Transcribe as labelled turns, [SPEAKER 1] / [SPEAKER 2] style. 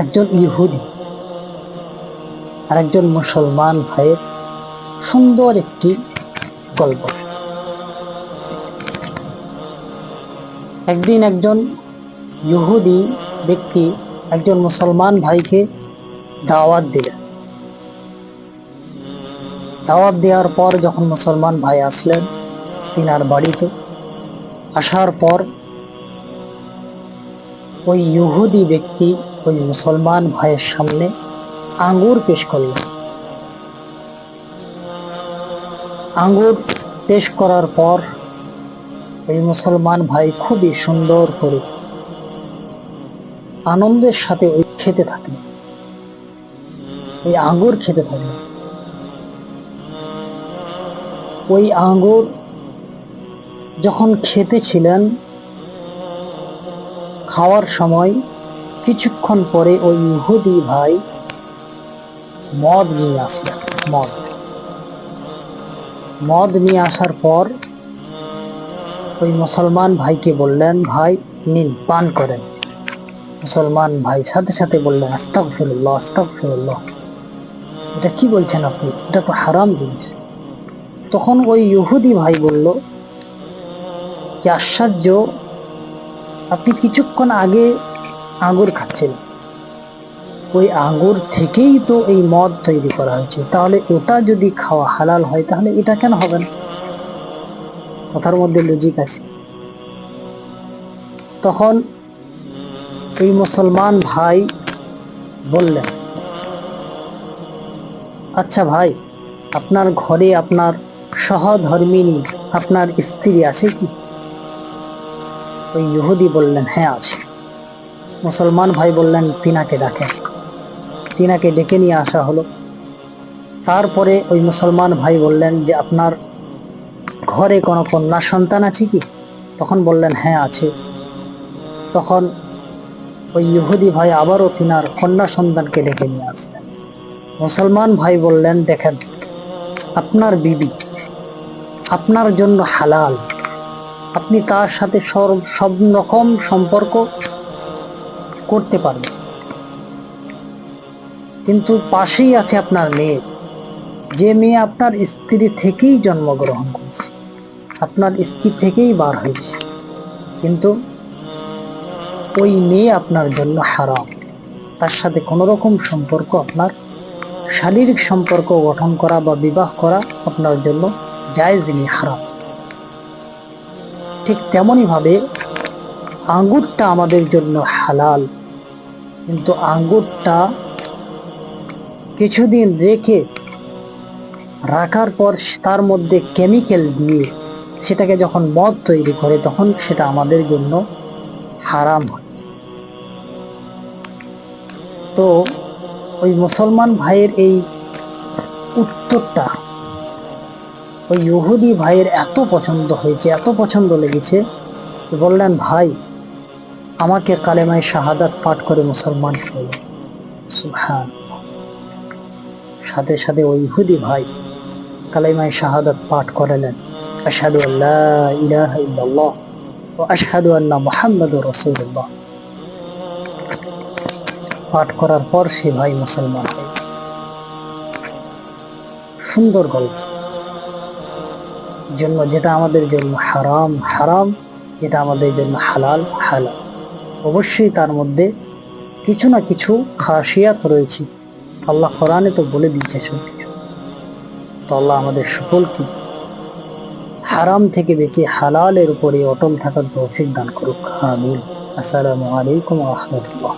[SPEAKER 1] একজন ইহুদি আর একজন মুসলমান ভাইয়ের সুন্দর একটি গল্প। একদিন একজন ইহুদি ব্যক্তি একজন মুসলমান ভাইকে দাওয়াত দিলেন। দাওয়াত দেওয়ার পর যখন মুসলমান ভাই আসলেন তিনার বাড়িতে, আসার পর ওই ইহুদি ব্যক্তি ওই মুসলমান ভাইয়ের সামনে আঙ্গুর পেশ করলেন। আঙ্গুর পেশ করার পর ওই মুসলমান ভাই খুবই সুন্দর করে আনন্দের সাথে ওই খেতে থাকলেন, ওই আঙ্গুর খেতে থাকলেন। ওই আঙ্গুর যখন খেতেছিলেন, খাওয়ার সময় কিছুক্ষণ পরে ওই ইহুদি ভাই মদ নিয়ে আসলেন। মদ নিয়ে আসার পর ওই মুসলমান ভাইকে বললেন, ভাই নিন, পান করেন। মুসলমান ভাই সাথে সাথে বললেন, আস্তাগফিরুল্লাহ, আস্তাগফিরুল্লাহ, এটা কি বলছেন আপনি? এটা তো হারাম জিনিস। তখন ওই ইহুদি ভাই বলল, কি আশ্চর্য, আপনি কিছুক্ষণ আগে আঙ্গুর খাচ্ছেন, ওই আঙ্গুর থেকেই তো এই মদ তৈরি করা হয়েছে, তাহলে ওটা যদি খাওয়া হালাল হয় তাহলে এটা কেন হবে না? কথার মধ্যে লজিক আছে। তখন এই মুসলমান ভাই বললেন, আচ্ছা ভাই, আপনার ঘরে আপনার সহধর্মিণী আপনার স্ত্রী আছে কি? ওই ইহুদি বললেন, হ্যাঁ আছে। মুসলমান ভাই বললেন, তিনাকে ডাকেন। তিনাকে ডেকে নিয়ে আসা হলো। তারপরে ওই মুসলমান ভাই বললেন যে, আপনার ঘরে কোনো কন্যা সন্তান আছে কি? তখন বললেন, হ্যাঁ আছে। তখন ওই ইহুদি ভাই আবারও তিনার কন্যা সন্তানকে ডেকে নিয়ে আসলেন। মুসলমান ভাই বললেন, দেখেন, আপনার বিবি আপনার জন্য হালাল, আপনি তার সাথে সব রকম সম্পর্ক করতে পারবেন, কিন্তু পাশেই আছে আপনার মেয়ে, যে মেয়ে আপনার স্ত্রী থেকেই জন্মগ্রহণ করেছে, আপনার স্ত্রী থেকেই বার হয়েছে, কিন্তু ওই মেয়ে আপনার জন্য হারাম। তার সাথে কোনো রকম সম্পর্ক, আপনার শারীরিক সম্পর্ক গঠন করা বা বিবাহ করা আপনার জন্য জায়েজ নেই, হারাম। ঠিক তেমনি ভাবে আঙ্গুরটা আমাদের জন্য হালাল, কিন্তু আঙ্গুরটা কিছুদিন রাখার পর তার মধ্যে কেমিক্যাল দিয়ে সেটাকে যখন মদ তৈরি করে, তখন সেটা আমাদের জন্য হারাম হয়। তো ওই মুসলমান ভাইয়ের এই উত্তরটা ওই ইহুদি ভাইয়ের এত পছন্দ হয়েছে, এত পছন্দ লেগেছে, বললেন, ভাই আমাকে কালেমায়ে শাহাদাত পাঠ করে মুসলমান করলেন। সুবহানাল্লাহ। সাথে সাথে ওই ইহুদি ভাই কালেমায়ে শাহাদাত পাঠ করলেন, আশহাদু আল্লা ইলাহা ইল্লাল্লাহ ওয়া আশহাদু আন্না মুহাম্মাদুর রাসূলুল্লাহ। পাঠ করার পর সে ভাই মুসলমান হয়। সুন্দর গল্প। জন্য যেটা আমাদের জন্য হারাম হারাম, যেটা আমাদের জন্য হালাল হালাল, অবশ্যই তার মধ্যে কিছু না কিছু খাসিয়াত রয়েছে। আল্লাহ কোরআনে তো বলে দিয়েছে সব কিছু। তো আল্লাহ আমাদের সকলকে হারাম থেকে বেঁচে হালালের উপরে অটল থাকার তৌফিক দান করুক। আমিন। আসসালামু আলাইকুম ওয়া রাহমাতুল্লাহ।